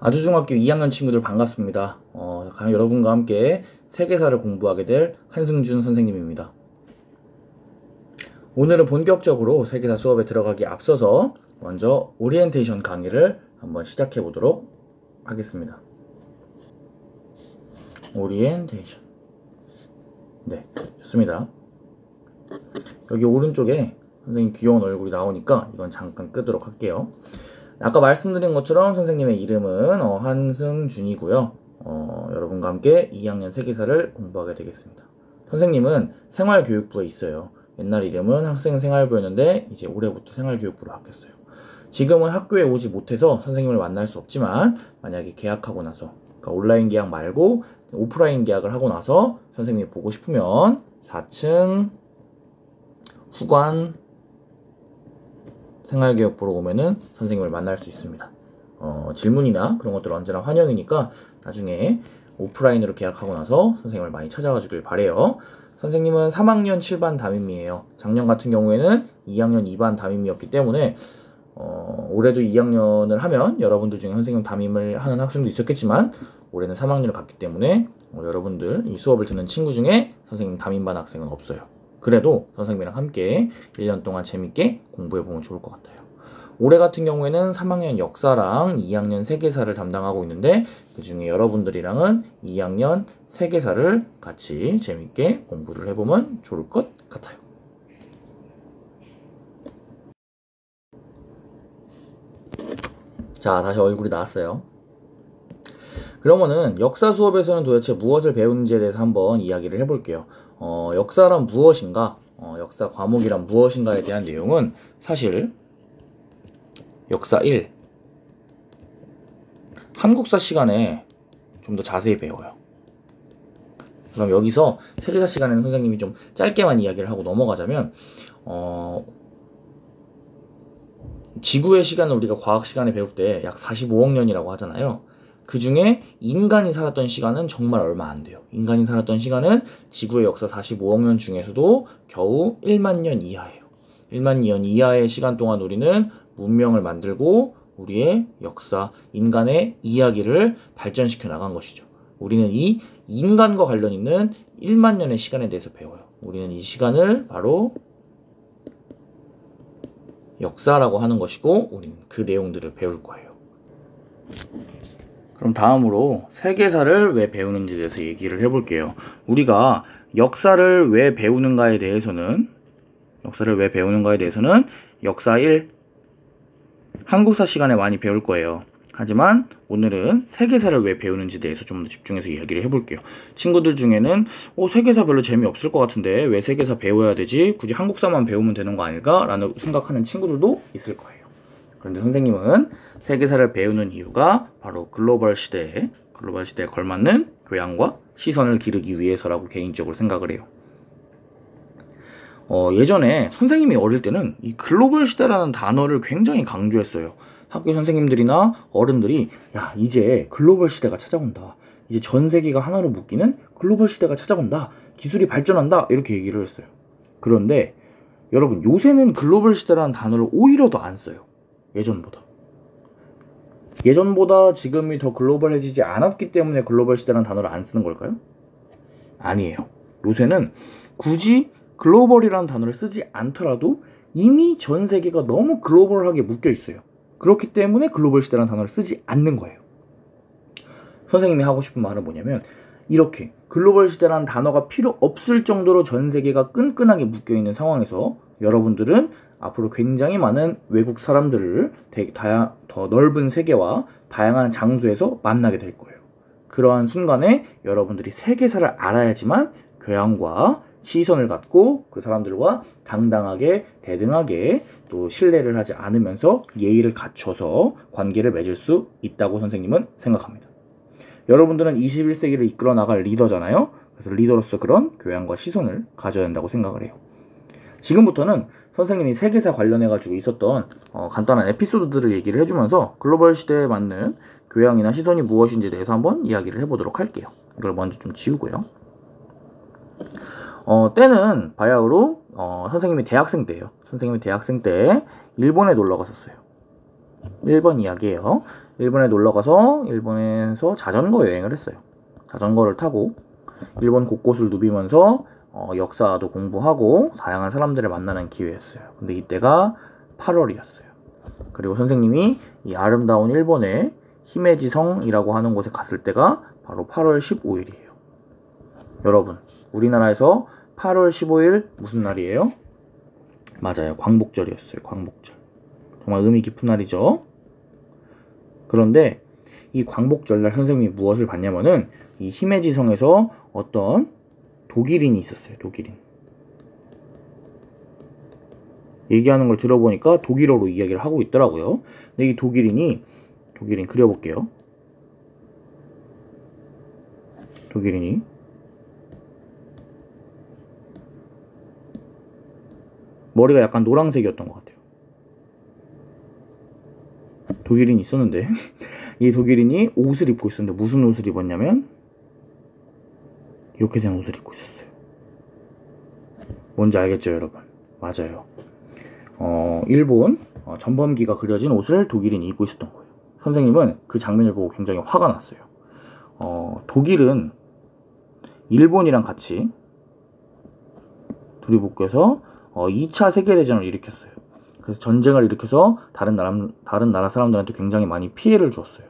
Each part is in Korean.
아주중학교 2학년 친구들 반갑습니다. 여러분과 함께 세계사를 공부하게 될 한승준 선생님입니다. 오늘은 본격적으로 세계사 수업에 들어가기 앞서서 먼저 오리엔테이션 강의를 한번 시작해 보도록 하겠습니다. 오리엔테이션. 네, 좋습니다. 여기 오른쪽에 선생님 귀여운 얼굴이 나오니까 이건 잠깐 끄도록 할게요. 아까 말씀드린 것처럼 선생님의 이름은 한승준이고요. 여러분과 함께 2학년 세계사를 공부하게 되겠습니다. 선생님은 생활교육부에 있어요. 옛날 이름은 학생생활부였는데 이제 올해부터 생활교육부로 바뀌었어요. 지금은 학교에 오지 못해서 선생님을 만날 수 없지만 만약에 계약하고 나서, 그러니까 온라인 계약 말고 오프라인 계약을 하고 나서 선생님이 보고 싶으면 4층 후관 생활교육부로 오면은 선생님을 만날 수 있습니다. 질문이나 그런 것들 언제나 환영이니까 나중에 오프라인으로 계약하고 나서 선생님을 많이 찾아와 주길 바래요. 선생님은 3학년 7반 담임이에요. 작년 같은 경우에는 2학년 2반 담임이었기 때문에 올해도 2학년을 하면 여러분들 중에 선생님 담임을 하는 학생도 있었겠지만 올해는 3학년을 갔기 때문에 여러분들 이 수업을 듣는 친구 중에 선생님 담임반 학생은 없어요. 그래도 선생님이랑 함께 1년 동안 재밌게 공부해보면 좋을 것 같아요. 올해 같은 경우에는 3학년 역사랑 2학년 세계사를 담당하고 있는데 그 중에 여러분들이랑은 2학년 세계사를 같이 재밌게 공부를 해보면 좋을 것 같아요. 자, 다시 얼굴이 나왔어요. 그러면은 역사 수업에서는 도대체 무엇을 배우는지에 대해서 한번 이야기를 해볼게요. 역사란 무엇인가, 역사 과목이란 무엇인가에 대한 내용은 사실 역사 1, 한국사 시간에 좀 더 자세히 배워요. 그럼 여기서 세계사 시간에는 선생님이 좀 짧게만 이야기를 하고 넘어가자면 지구의 시간을 우리가 과학 시간에 배울 때 약 45억 년이라고 하잖아요. 그 중에 인간이 살았던 시간은 정말 얼마 안 돼요. 인간이 살았던 시간은 지구의 역사 45억 년 중에서도 겨우 1만 년 이하예요. 1만 년 이하의 시간 동안 우리는 문명을 만들고 우리의 역사, 인간의 이야기를 발전시켜 나간 것이죠. 우리는 이 인간과 관련 있는 1만 년의 시간에 대해서 배워요. 우리는 이 시간을 바로 역사라고 하는 것이고 우리는 그 내용들을 배울 거예요. 그럼 다음으로 세계사를 왜 배우는지에 대해서 얘기를 해볼게요. 우리가 역사를 왜 배우는가에 대해서는 역사 1, 한국사 시간에 많이 배울 거예요. 하지만 오늘은 세계사를 왜 배우는지에 대해서 좀 더 집중해서 이야기를 해볼게요. 친구들 중에는 세계사 별로 재미없을 것 같은데 왜 세계사 배워야 되지? 굳이 한국사만 배우면 되는 거 아닐까? 라는 생각하는 친구들도 있을 거예요. 그런데 선생님은 세계사를 배우는 이유가 바로 글로벌 시대에 걸맞는 교양과 시선을 기르기 위해서라고 개인적으로 생각을 해요. 예전에 선생님이 어릴 때는 이 글로벌 시대라는 단어를 굉장히 강조했어요. 학교 선생님들이나 어른들이 야, 이제 글로벌 시대가 찾아온다. 이제 전 세계가 하나로 묶이는 글로벌 시대가 찾아온다. 기술이 발전한다. 이렇게 얘기를 했어요. 그런데 여러분, 요새는 글로벌 시대라는 단어를 오히려 더 안 써요. 예전보다 지금이 더 글로벌해지지 않았기 때문에 글로벌 시대라는 단어를 안 쓰는 걸까요? 아니에요. 요새는 굳이 글로벌이라는 단어를 쓰지 않더라도 이미 전 세계가 너무 글로벌하게 묶여 있어요. 그렇기 때문에 글로벌 시대라는 단어를 쓰지 않는 거예요. 선생님이 하고 싶은 말은 뭐냐면 이렇게 글로벌 시대라는 단어가 필요 없을 정도로 전 세계가 끈끈하게 묶여 있는 상황에서 여러분들은 앞으로 굉장히 많은 외국 사람들을 더 넓은 세계와 다양한 장소에서 만나게 될 거예요. 그러한 순간에 여러분들이 세계사를 알아야지만 교양과 시선을 갖고 그 사람들과 당당하게 대등하게 또 신뢰를 하지 않으면서 예의를 갖춰서 관계를 맺을 수 있다고 선생님은 생각합니다. 여러분들은 21세기를 이끌어 나갈 리더잖아요. 그래서 리더로서 그런 교양과 시선을 가져야 한다고 생각을 해요. 지금부터는 선생님이 세계사 관련해가지고 있었던 간단한 에피소드들을 얘기를 해주면서 글로벌 시대에 맞는 교양이나 시선이 무엇인지에 대해서 한번 이야기를 해보도록 할게요. 이걸 먼저 좀 지우고요. 때는 바야흐로 선생님이 대학생 때예요. 선생님이 대학생 때 일본에 놀러 갔었어요. 1번 이야기예요. 일본에 놀러가서 일본에서 자전거 여행을 했어요. 자전거를 타고 일본 곳곳을 누비면서 역사도 공부하고 다양한 사람들을 만나는 기회였어요. 근데 이때가 8월이었어요. 그리고 선생님이 이 아름다운 일본의 히메지성이라고 하는 곳에 갔을 때가 바로 8월 15일이에요. 여러분, 우리나라에서 8월 15일 무슨 날이에요? 맞아요. 광복절이었어요. 광복절. 정말 의미 깊은 날이죠. 그런데 이 광복절날 선생님이 무엇을 봤냐면은 이 히메지성에서 어떤 독일인이 있었어요. 독일인. 얘기하는 걸 들어보니까 독일어로 이야기를 하고 있더라고요. 근데 이 독일인 그려볼게요. 독일인이 머리가 약간 노란색이었던 것 같아요. 독일인이 있었는데 이 독일인이 옷을 입고 있었는데 무슨 옷을 입었냐면 이렇게 된 옷을 입고 있었어요. 뭔지 알겠죠, 여러분? 맞아요. 일본 전범기가 그려진 옷을 독일인이 입고 있었던 거예요. 선생님은 그 장면을 보고 굉장히 화가 났어요. 독일은 일본이랑 같이 둘이 묶여서 2차 세계대전을 일으켰어요. 그래서 전쟁을 일으켜서 다른 나라 사람들한테 굉장히 많이 피해를 주었어요.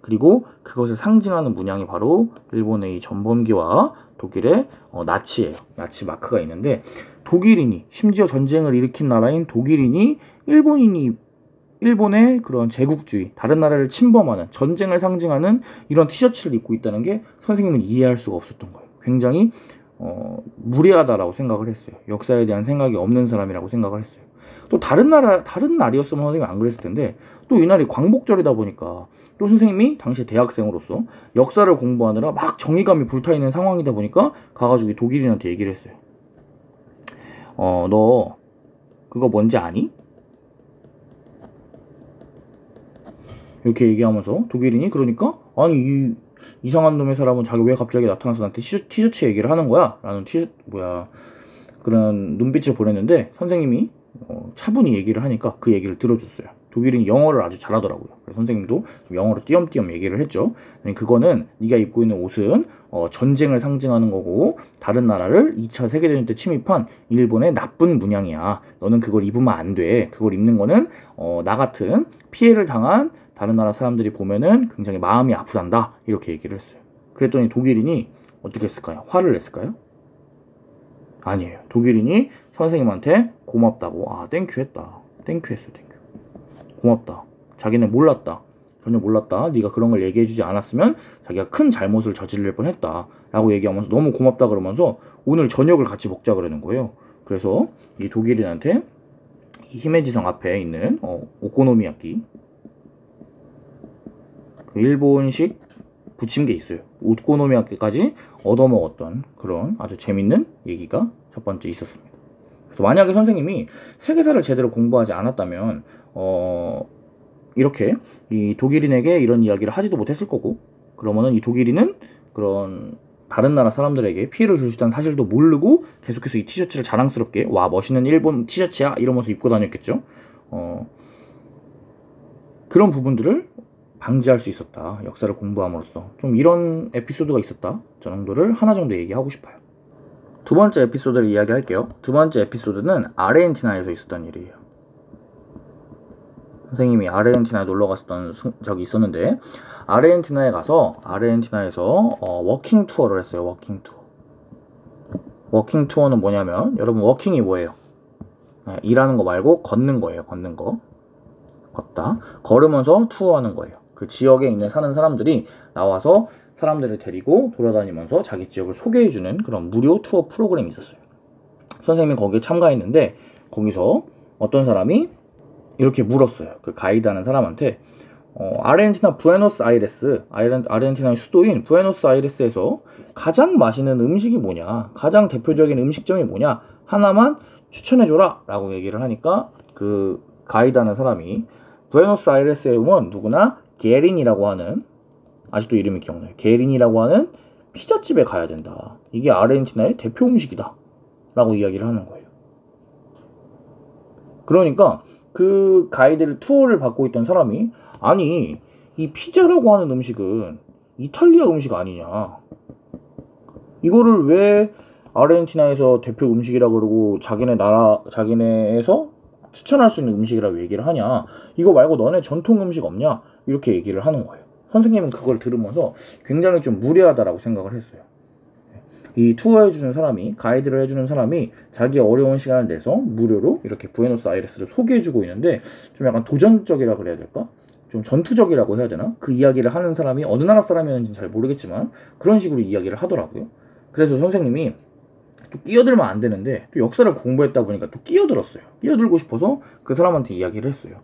그리고 그것을 상징하는 문양이 바로 일본의 이 전범기와 독일의 나치예요. 나치 마크가 있는데 독일인이 심지어 전쟁을 일으킨 나라인 독일인이 일본의 그런 제국주의, 다른 나라를 침범하는 전쟁을 상징하는 이런 티셔츠를 입고 있다는 게 선생님은 이해할 수가 없었던 거예요. 굉장히 무례하다라고 생각을 했어요. 역사에 대한 생각이 없는 사람이라고 생각을 했어요. 또 다른 날이었으면 선생님이 안 그랬을 텐데 또 이날이 광복절이다 보니까 또 선생님이 당시 대학생으로서 역사를 공부하느라 막 정의감이 불타있는 상황이다 보니까 가가지고 이 독일인한테 얘기를 했어요. 너 그거 뭔지 아니? 이렇게 얘기하면서 독일인이 그러니까 아니 이 이상한 놈의 사람은 자기 왜 갑자기 나타나서 나한테 티셔츠 얘기를 하는 거야? 라는 그런 눈빛을 보냈는데 선생님이 차분히 얘기를 하니까 그 얘기를 들어줬어요. 독일인이 영어를 아주 잘하더라고요. 그래서 선생님도 영어로 띄엄띄엄 얘기를 했죠. 그거는 네가 입고 있는 옷은 전쟁을 상징하는 거고 다른 나라를 2차 세계대전 때 침입한 일본의 나쁜 문양이야. 너는 그걸 입으면 안 돼. 그걸 입는 거는 나 같은 피해를 당한 다른 나라 사람들이 보면은 굉장히 마음이 아프단다. 이렇게 얘기를 했어요. 그랬더니 독일인이 어떻게 했을까요? 화를 냈을까요? 아니에요. 독일인이 선생님한테 고맙다고 땡큐 했다. 땡큐 했어요. 땡큐. 고맙다. 자기는 몰랐다. 전혀 몰랐다. 네가 그런 걸 얘기해주지 않았으면 자기가 큰 잘못을 저지를 뻔했다. 라고 얘기하면서 너무 고맙다 그러면서 오늘 저녁을 같이 먹자 그러는 거예요. 그래서 이 독일인한테 이 히메지성 앞에 있는 오코노미야끼 그 일본식 부침개 있어요. 오코노미야끼까지 얻어먹었던 그런 아주 재밌는 얘기가 첫 번째 있었습니다. 그래서 만약에 선생님이 세계사를 제대로 공부하지 않았다면 이렇게 이 독일인에게 이런 이야기를 하지도 못했을 거고 그러면은 이 독일인은 그런 다른 나라 사람들에게 피해를 줄 수 있다는 사실도 모르고 계속해서 이 티셔츠를 자랑스럽게 와 멋있는 일본 티셔츠야 이러면서 입고 다녔겠죠. 그런 부분들을 방지할 수 있었다. 역사를 공부함으로써 좀 이런 에피소드가 있었다. 저 정도를 하나 정도 얘기하고 싶어요. 두 번째 에피소드를 이야기할게요. 두 번째 에피소드는 아르헨티나에서 있었던 일이에요. 선생님이 아르헨티나에 놀러 갔었던 적이 있었는데 아르헨티나에 가서 아르헨티나에서 워킹 투어를 했어요. 워킹 투어. 워킹 투어는 뭐냐면 여러분 워킹이 뭐예요? 일하는 거 말고 걷는 거예요. 걷는 거. 걷다. 걸으면서 투어하는 거예요. 그 지역에 있는 사는 사람들이 나와서 사람들을 데리고 돌아다니면서 자기 지역을 소개해주는 그런 무료 투어 프로그램이 있었어요. 선생님이 거기에 참가했는데 거기서 어떤 사람이 이렇게 물었어요. 그 가이드하는 사람한테 아르헨티나 부에노스아이레스 아르헨티나의 수도인 부에노스아이레스에서 가장 맛있는 음식이 뭐냐, 가장 대표적인 음식점이 뭐냐 하나만 추천해줘라 라고 얘기를 하니까 그 가이드하는 사람이 부에노스아이레스에 오면 누구나 게린이라고 하는, 아직도 이름이 기억나요, 게린이라고 하는 피자집에 가야 된다. 이게 아르헨티나의 대표 음식이다 라고 이야기를 하는 거예요. 그러니까 그 가이드를 투어를 받고 있던 사람이 아니 이 피자라고 하는 음식은 이탈리아 음식 아니냐, 이거를 왜 아르헨티나에서 대표 음식이라 그러고 자기네에서 추천할 수 있는 음식이라고 얘기를 하냐, 이거 말고 너네 전통 음식 없냐, 이렇게 얘기를 하는 거예요. 선생님은 그걸 들으면서 굉장히 좀 무례하다라고 생각을 했어요. 이 투어해주는 사람이, 가이드를 해주는 사람이 자기 어려운 시간을 내서 무료로 이렇게 부에노스아이레스를 소개해주고 있는데 좀 약간 도전적이라 그래야 될까? 좀 전투적이라고 해야 되나? 그 이야기를 하는 사람이 어느 나라 사람이었는지 잘 모르겠지만 그런 식으로 이야기를 하더라고요. 그래서 선생님이 또 끼어들면 안 되는데 또 역사를 공부했다 보니까 또 끼어들었어요. 끼어들고 싶어서 그 사람한테 이야기를 했어요.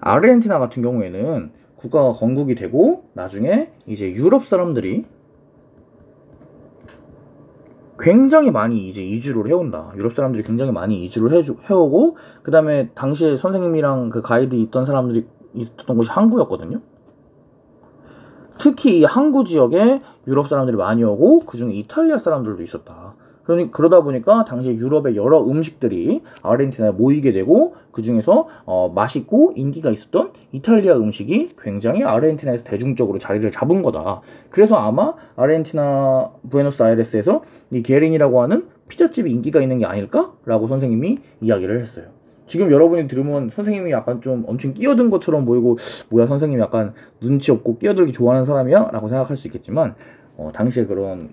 아르헨티나 같은 경우에는 국가가 건국이 되고 나중에 이제 유럽 사람들이 굉장히 많이 이제 이주를 해온다. 유럽 사람들이 굉장히 많이 이주를 해오고, 그 다음에 당시에 선생님이랑 그 가이드 있던 사람들이 있었던 곳이 항구였거든요. 특히 이 항구 지역에 유럽 사람들이 많이 오고 그 중에 이탈리아 사람들도 있었다. 그러다 보니까 당시 유럽의 여러 음식들이 아르헨티나에 모이게 되고 그 중에서 맛있고 인기가 있었던 이탈리아 음식이 굉장히 아르헨티나에서 대중적으로 자리를 잡은 거다. 그래서 아마 아르헨티나 부에노스아이레스에서 이 게린이라고 하는 피자집이 인기가 있는 게 아닐까라고 선생님이 이야기를 했어요. 지금 여러분이 들으면 선생님이 약간 좀 엄청 끼어든 것처럼 보이고 뭐야 선생님이 약간 눈치 없고 끼어들기 좋아하는 사람이야? 라고 생각할 수 있겠지만 당시에 그런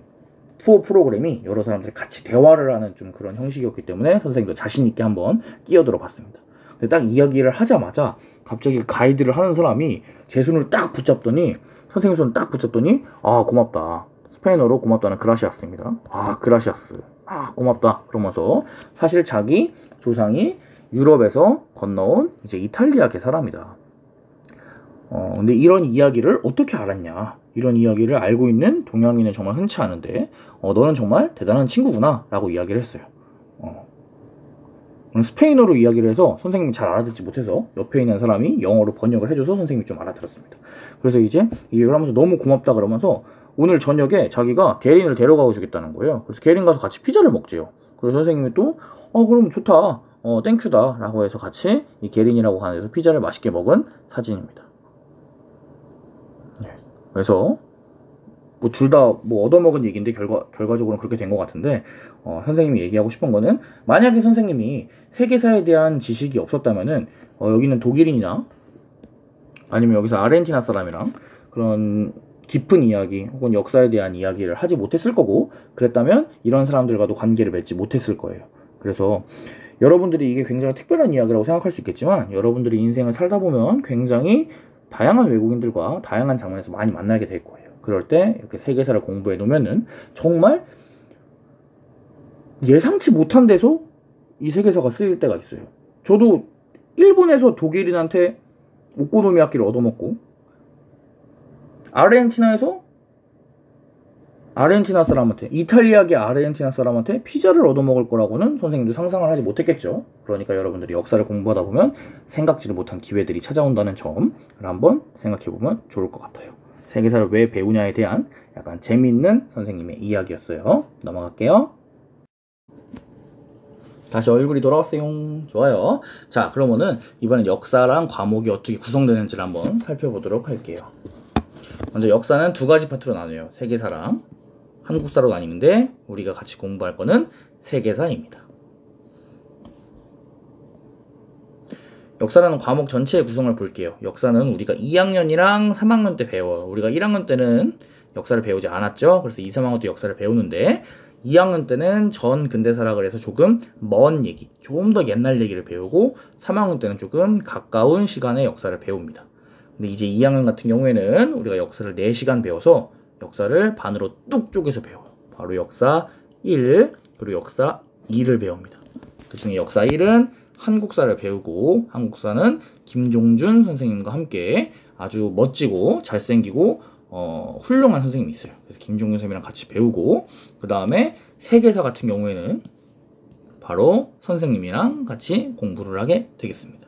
투어 프로그램이 여러 사람들이 같이 대화를 하는 좀 그런 형식이었기 때문에 선생님도 자신있게 한번 끼어들어 봤습니다. 근데 딱 이야기를 하자마자 갑자기 가이드를 하는 사람이 제 손을 딱 붙잡더니, 선생님 손을 딱 붙잡더니 아 고맙다, 스페인어로 고맙다는 그라시아스입니다. 아 그라시아스, 아 고맙다 그러면서 사실 자기 조상이 유럽에서 건너온 이제 이탈리아계 사람이다. 근데 이런 이야기를 어떻게 알았냐, 이런 이야기를 알고 있는 동양인은 정말 흔치 않은데 너는 정말 대단한 친구구나 라고 이야기를 했어요. 스페인어로 이야기를 해서 선생님이 잘 알아듣지 못해서 옆에 있는 사람이 영어로 번역을 해줘서 선생님이 좀 알아들었습니다. 그래서 이제 이걸 하면서 너무 고맙다 그러면서 오늘 저녁에 자기가 게린을 데려가 주겠다는 거예요. 그래서 게린 가서 같이 피자를 먹재요. 그래서 선생님이 또 그럼 좋다, 땡큐다 라고 해서 같이 이 게린이라고 하는 데서 피자를 맛있게 먹은 사진입니다. 그래서 뭐 둘 다 뭐 얻어먹은 얘기인데 결과적으로는 그렇게 된 것 같은데 선생님이 얘기하고 싶은 거는, 만약에 선생님이 세계사에 대한 지식이 없었다면은 여기는 독일인이나 아니면 여기서 아르헨티나 사람이랑 그런 깊은 이야기 혹은 역사에 대한 이야기를 하지 못했을 거고, 그랬다면 이런 사람들과도 관계를 맺지 못했을 거예요. 그래서 여러분들이 이게 굉장히 특별한 이야기라고 생각할 수 있겠지만 여러분들이 인생을 살다 보면 굉장히 다양한 외국인들과 다양한 장면에서 많이 만나게 될 거예요. 그럴 때 이렇게 세계사를 공부해 놓으면은 정말 예상치 못한 데서 이 세계사가 쓰일 때가 있어요. 저도 일본에서 독일인한테 오코노미야끼를 얻어먹고, 아르헨티나에서 아르헨티나 사람한테, 이탈리아계 아르헨티나 사람한테 피자를 얻어먹을 거라고는 선생님도 상상을 하지 못했겠죠. 그러니까 여러분들이 역사를 공부하다 보면 생각지도 못한 기회들이 찾아온다는 점을 한번 생각해보면 좋을 것 같아요. 세계사를 왜 배우냐에 대한 약간 재미있는 선생님의 이야기였어요. 넘어갈게요. 다시 얼굴이 돌아왔어요. 좋아요. 자, 그러면은 이번엔 역사랑 과목이 어떻게 구성되는지를 한번 살펴보도록 할게요. 먼저 역사는 두 가지 파트로 나뉘어요. 세계사랑 한국사로 나뉘는데 우리가 같이 공부할 거는 세계사입니다. 역사라는 과목 전체의 구성을 볼게요. 역사는 우리가 2학년이랑 3학년 때 배워요. 우리가 1학년 때는 역사를 배우지 않았죠. 그래서 2, 3학년 때 역사를 배우는데 2학년 때는 전 근대사라 그래서 조금 먼 얘기, 조금 더 옛날 얘기를 배우고 3학년 때는 조금 가까운 시간의 역사를 배웁니다. 근데 이제 2학년 같은 경우에는 우리가 역사를 4시간 배워서 역사를 반으로 뚝 쪼개서 배워요. 바로 역사 1, 그리고 역사 2를 배웁니다. 그 중에 역사 1은 한국사를 배우고, 한국사는 김종준 선생님과 함께 아주 멋지고 잘생기고 훌륭한 선생님이 있어요. 그래서 김종준 선생님이랑 같이 배우고, 그 다음에 세계사 같은 경우에는 바로 선생님이랑 같이 공부를 하게 되겠습니다.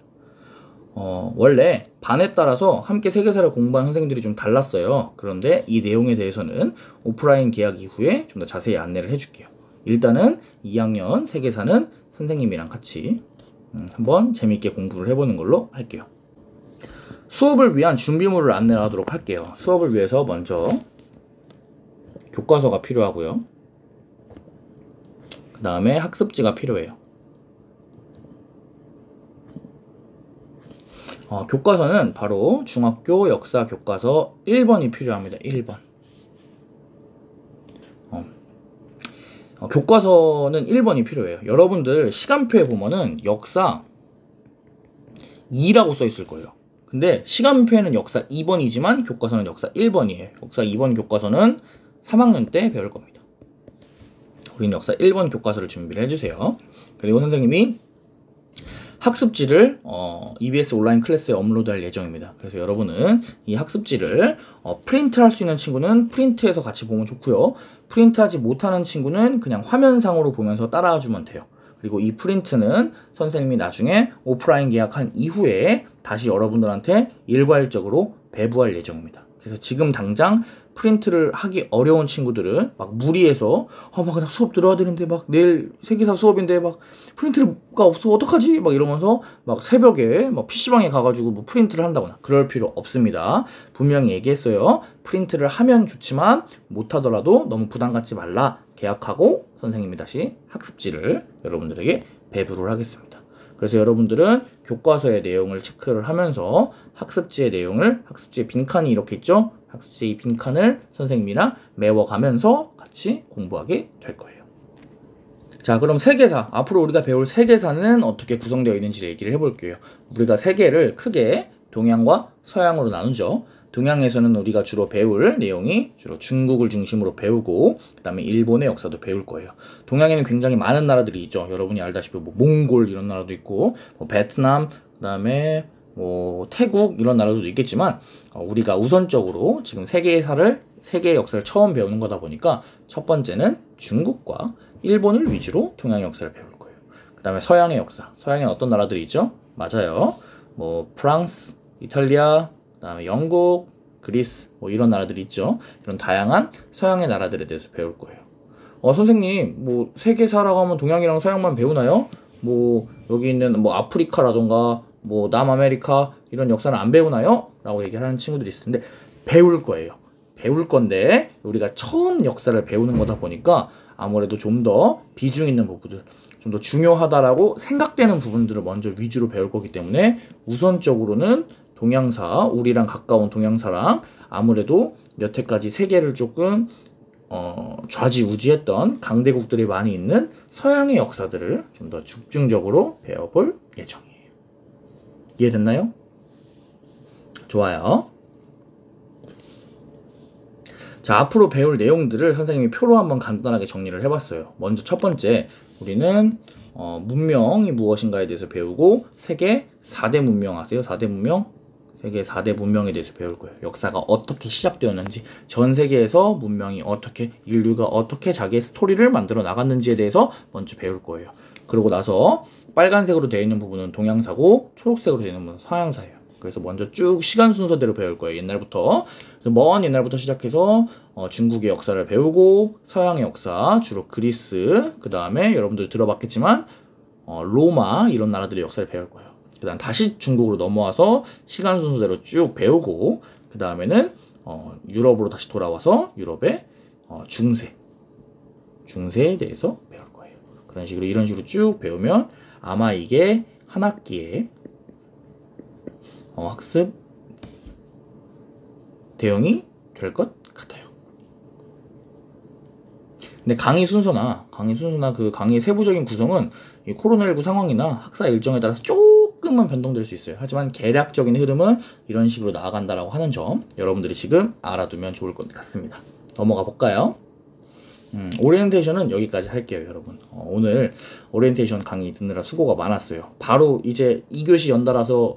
원래 반에 따라서 함께 세계사를 공부한 선생님들이 좀 달랐어요. 그런데 이 내용에 대해서는 오프라인 계약 이후에 좀 더 자세히 안내를 해줄게요. 일단은 2학년 세계사는 선생님이랑 같이 한번 재미있게 공부를 해보는 걸로 할게요. 수업을 위한 준비물을 안내하도록 할게요. 수업을 위해서 먼저 교과서가 필요하고요. 그 다음에 학습지가 필요해요. 교과서는 바로 중학교 역사 교과서 1번이 필요합니다. 1번. 교과서는 1번이 필요해요. 여러분들 시간표에 보면은 역사 2라고 써 있을 거예요. 근데 시간표에는 역사 2번이지만 교과서는 역사 1번이에요. 역사 2번 교과서는 3학년 때 배울 겁니다. 우리는 역사 1번 교과서를 준비를 해주세요. 그리고 선생님이 학습지를 EBS 온라인 클래스에 업로드할 예정입니다. 그래서 여러분은 이 학습지를 프린트할 수 있는 친구는 프린트해서 같이 보면 좋고요. 프린트하지 못하는 친구는 그냥 화면상으로 보면서 따라와주면 돼요. 그리고 이 프린트는 선생님이 나중에 오프라인 계약한 이후에 다시 여러분들한테 일괄적으로 배부할 예정입니다. 그래서 지금 당장 프린트를 하기 어려운 친구들은 막 무리해서 막 그냥 수업 들어야 되는데 막 내일 세계사 수업인데 막 프린트가 없어 어떡하지? 막 이러면서 막 새벽에 막 PC방에 가가지고 뭐 프린트를 한다거나 그럴 필요 없습니다. 분명히 얘기했어요. 프린트를 하면 좋지만 못하더라도 너무 부담 갖지 말라. 계약하고 선생님이 다시 학습지를 여러분들에게 배부를 하겠습니다. 그래서 여러분들은 교과서의 내용을 체크를 하면서 학습지의 내용을, 학습지의 빈칸이 이렇게 있죠? 학습지의 빈칸을 선생님이랑 메워가면서 같이 공부하게 될 거예요. 자, 그럼 세계사, 앞으로 우리가 배울 세계사는 어떻게 구성되어 있는지 얘기를 해볼게요. 우리가 세계를 크게 동양과 서양으로 나누죠. 동양에서는 우리가 주로 배울 내용이 주로 중국을 중심으로 배우고 그 다음에 일본의 역사도 배울 거예요. 동양에는 굉장히 많은 나라들이 있죠. 여러분이 알다시피 뭐 몽골 이런 나라도 있고 뭐 베트남 그 다음에 뭐 태국 이런 나라도 있겠지만 우리가 우선적으로 지금 세계의 역사를 처음 배우는 거다 보니까 첫 번째는 중국과 일본을 위주로 동양의 역사를 배울 거예요. 그 다음에 서양의 역사. 서양에는 어떤 나라들이 있죠? 맞아요. 뭐 프랑스, 이탈리아, 그 다음에 영국, 그리스 뭐 이런 나라들이 있죠. 이런 다양한 서양의 나라들에 대해서 배울 거예요. 선생님 뭐 세계사라고 하면 동양이랑 서양만 배우나요? 뭐 여기 있는 뭐 아프리카라던가 뭐 남아메리카 이런 역사는 안 배우나요? 라고 얘기하는 친구들이 있을 텐데 배울 거예요. 배울 건데 우리가 처음 역사를 배우는 거다 보니까 아무래도 좀 더 비중 있는 부분들, 좀 더 중요하다라고 생각되는 부분들을 먼저 위주로 배울 거기 때문에 우선적으로는 동양사, 우리랑 가까운 동양사랑 아무래도 여태까지 세계를 조금 좌지우지했던 강대국들이 많이 있는 서양의 역사들을 좀 더 집중적으로 배워볼 예정이에요. 이해됐나요? 좋아요. 자, 앞으로 배울 내용들을 선생님이 표로 한번 간단하게 정리를 해봤어요. 먼저 첫 번째, 우리는 문명이 무엇인가에 대해서 배우고 세계 4대 문명 아세요? 4대 문명? 세계 4대 문명에 대해서 배울 거예요. 역사가 어떻게 시작되었는지, 전 세계에서 문명이 어떻게, 인류가 어떻게 자기의 스토리를 만들어 나갔는지에 대해서 먼저 배울 거예요. 그러고 나서 빨간색으로 되어 있는 부분은 동양사고 초록색으로 되어 있는 부분은 서양사예요. 그래서 먼저 쭉 시간 순서대로 배울 거예요. 옛날부터. 그래서 먼 옛날부터 시작해서 중국의 역사를 배우고 서양의 역사, 주로 그리스, 그 다음에 여러분들 들어봤겠지만 로마 이런 나라들의 역사를 배울 거예요. 그 다음 다시 중국으로 넘어와서 시간 순서대로 쭉 배우고 그 다음에는 유럽으로 다시 돌아와서 유럽의 중세에 대해서 배울 거예요. 이런 식으로 쭉 배우면 아마 이게 한 학기에 학습 대응이 될 것 같아요. 근데 강의 순서나 그 강의의 세부적인 구성은 이 코로나19 상황이나 학사 일정에 따라서 조금은 변동될 수 있어요. 하지만 개략적인 흐름은 이런 식으로 나아간다라고 하는 점 여러분들이 지금 알아두면 좋을 것 같습니다. 넘어가 볼까요? 오리엔테이션은 여기까지 할게요, 여러분. 오늘 오리엔테이션 강의 듣느라 수고가 많았어요. 바로 이제 2교시 연달아서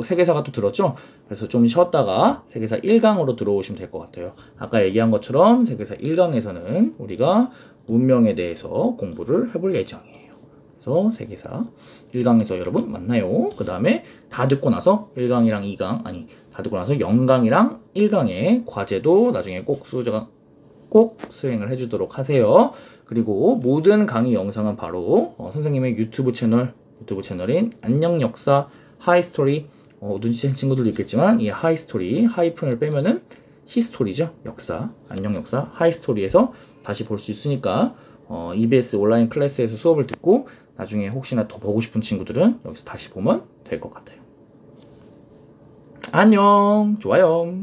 세계사가 또 들었죠? 그래서 좀 쉬었다가 세계사 1강으로 들어오시면 될 것 같아요. 아까 얘기한 것처럼 세계사 1강에서는 우리가 문명에 대해서 공부를 해볼 예정이에요. 그래서 세계사 1강에서 여러분 만나요. 그 다음에 다 듣고 나서 1강이랑 2강, 다 듣고 나서 0강이랑 1강의 과제도 나중에 꼭 수행을 해주도록 하세요. 그리고 모든 강의 영상은 바로 선생님의 유튜브 채널 유튜브 채널인 안녕 역사 하이스토리. 눈치챈 친구들도 있겠지만 이 하이스토리 하이픈을 빼면은 히스토리죠. 역사. 안녕 역사 하이스토리에서 다시 볼 수 있으니까 EBS 온라인 클래스에서 수업을 듣고 나중에 혹시나 더 보고 싶은 친구들은 여기서 다시 보면 될 것 같아요. 안녕. 좋아요.